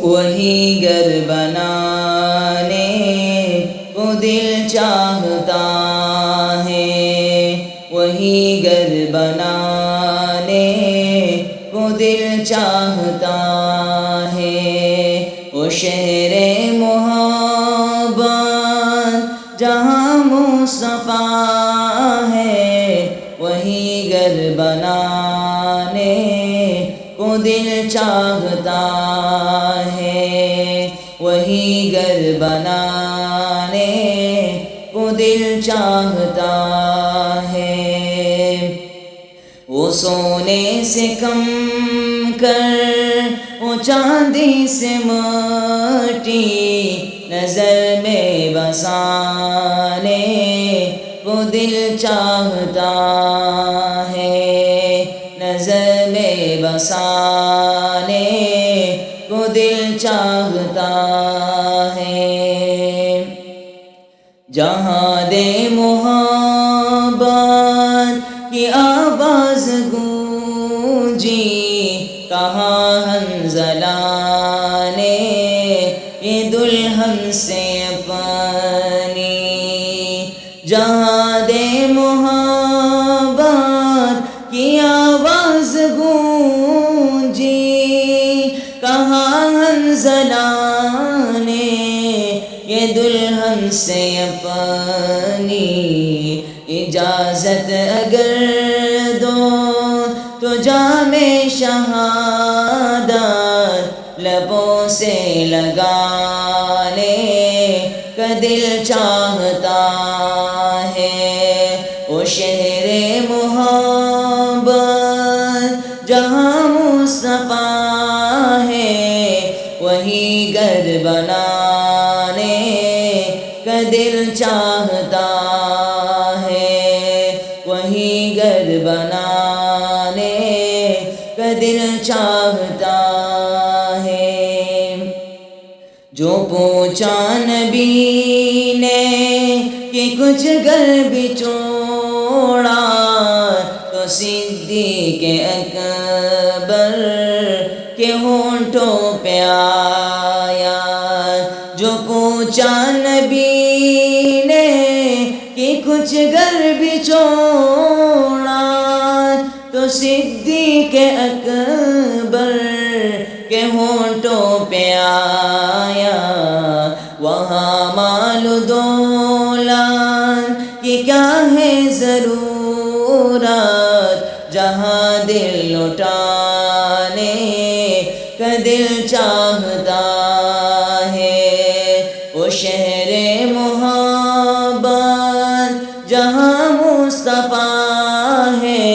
وہی گھر بنانے کو دل چاہتا ہے، وہی گھر بنانے کو دل چاہتا ہے۔ وہ شہر محبت جہاں مصطفیٰ ہے، وہی گھر بنانے کو دل چاہتا ہے، وہی گھر بنانے کو دل چاہتا ہے۔ وہ سونے سے کم کر، وہ چاندی سے مٹی، نظر میں بسانے کو دل چاہتا ہے، نظر میں بسانے کو دل چاہتا ہے۔ جہاں دے محبت کی آواز گونجی، کہاں حنظلہ نے یہ دلہن سے اپنی، جہاں دے محبت کی آواز گونجی، کہاں حنظلہ نے یہ دلہن سے اپنی، اجازت اگر دو تو جام شہادت لبوں سے لگانے کا دل چاہتا ہے۔ وہ شہر محبت جہاں مصطفیٰ ہے، وہی گھر بنانے کا دل چاہتا ہے، وہی گھر بنانے کا دل چاہتا ہے۔ جو پوچھا نبی نے کہ کچھ گھر بچوڑا، تو صدیق اکبر کے ہونٹوں پہ آیا۔ جو پوچھا نبی نے کہ کچھ گھر بچوڑا، تو صدیق اکبر کے ہونٹوں پہ آیا۔ وہاں مال و دولت کی کیا ہے ضرورت، جہاں دل لٹانے کا دل چاہتا ہے۔ وہ شہر محبت جہاں مصطفیٰ ہے،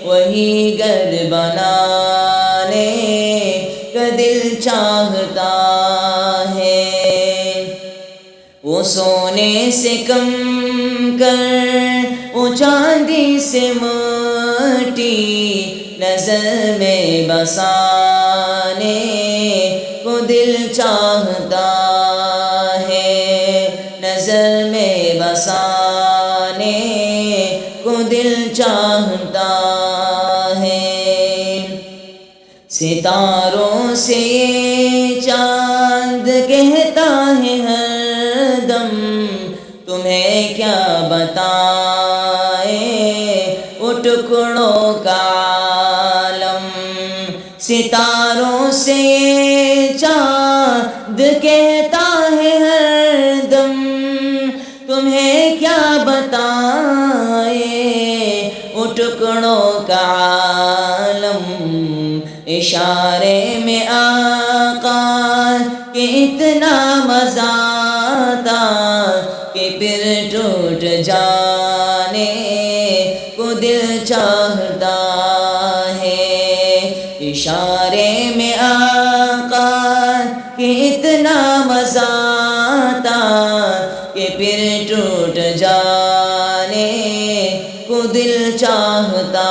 وہی گھر بنانے کا دل چاہتا ہے۔ وہ سونے سے کم کر، وہ چاندی سے مٹی، نظر میں بسانے کو دل چاہتا ہے، نظر میں بسانے کو دل چاہتا ہے۔ ستاروں سے یہ چاند کہتا ہے ہر دم، تمہیں کیا بتائیں وہ ٹکڑوں کا عالم۔ ستاروں سے یہ چاند کہتا ہے ہر دم، تمہیں کیا بتائیں وہ ٹکڑوں کا عالم۔ اشارے میں آقا کہ اتنا مزہ آتا کہ پھر ٹوٹ جانے کو دل چاہتا ہے۔ اشارے میں آقا کہ اتنا مزہ آتا کہ پھر ٹوٹ جانے کو دل چاہتا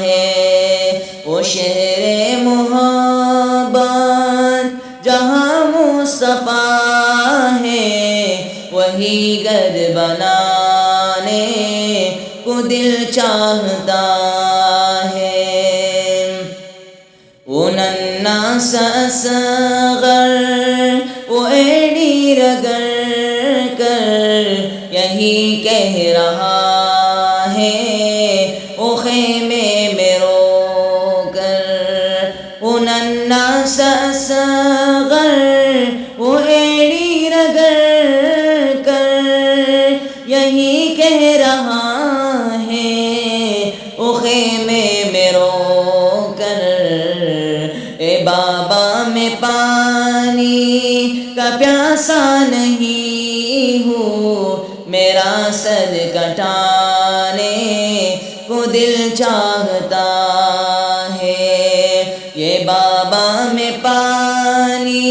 ہے۔ وہ شہر محبت جہاں مصطفیٰ ہے، وہی گھر بنانے کو دل چاہتا ہے۔ وہ ننھا الناس اصغر وہ ایڑی رگڑ کر یہی کہہ رہا ہے وہ خیمے میں رو کر، ان الناس اصغر وہ ایڑی رگڑ کر یہی کہہ رہا ہے وہ خیمے میں رو کر، اے بابا میں پانی کا پیاسا نہیں ہوں، میرا سر کٹانے کو دل چاہتا ہے، یہ بابا میں پانی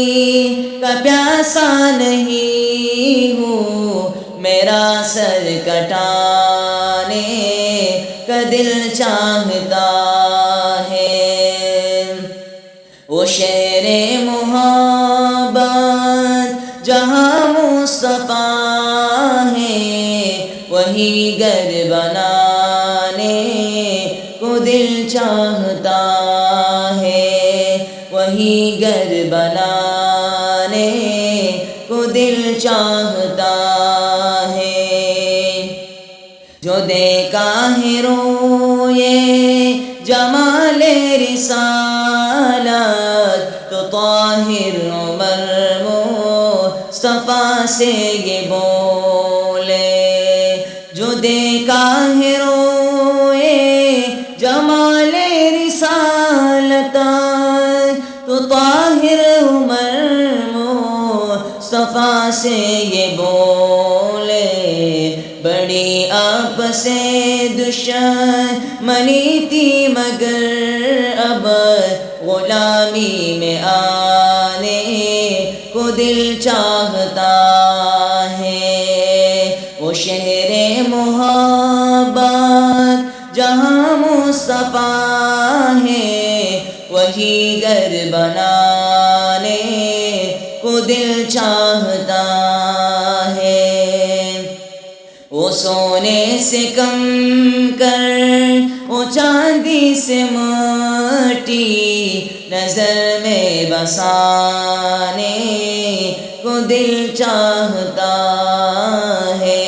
کا پیاسا نہیں ہوں، میرا سر کٹانے کا دل چاہتا ہے۔ وہ شہر محبت جہاں مصطفیٰ ہے، وہی گھر بنانے کو دل چاہتا ہے، وہی گھر بنانے کو دل چاہتا ہے۔ جو دیکھا ہے روئے جمال رسالت تو طاہر عمر مصطفیٰ سے یہ بولے، جو دیکھا ہے روئے جمال رسالت تو طاہر عمر مصطفیٰ سے یہ بولے، بڑی آپ سے دشمنی تھی مگر اب غلامی میں آنے کو دل چاہتا ہے، وہ شہر محبت جہاں مصطفیٰ ہے، وہی گھر بنانے کو دل چاہتا ہے۔ وہ سونے سے کم کر وہ چاندی سے مٹی نظر میں بسانے کو دل چاہتا ہے،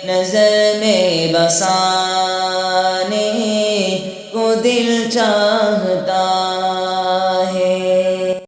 نظر میں بسانے کو دل چاہتا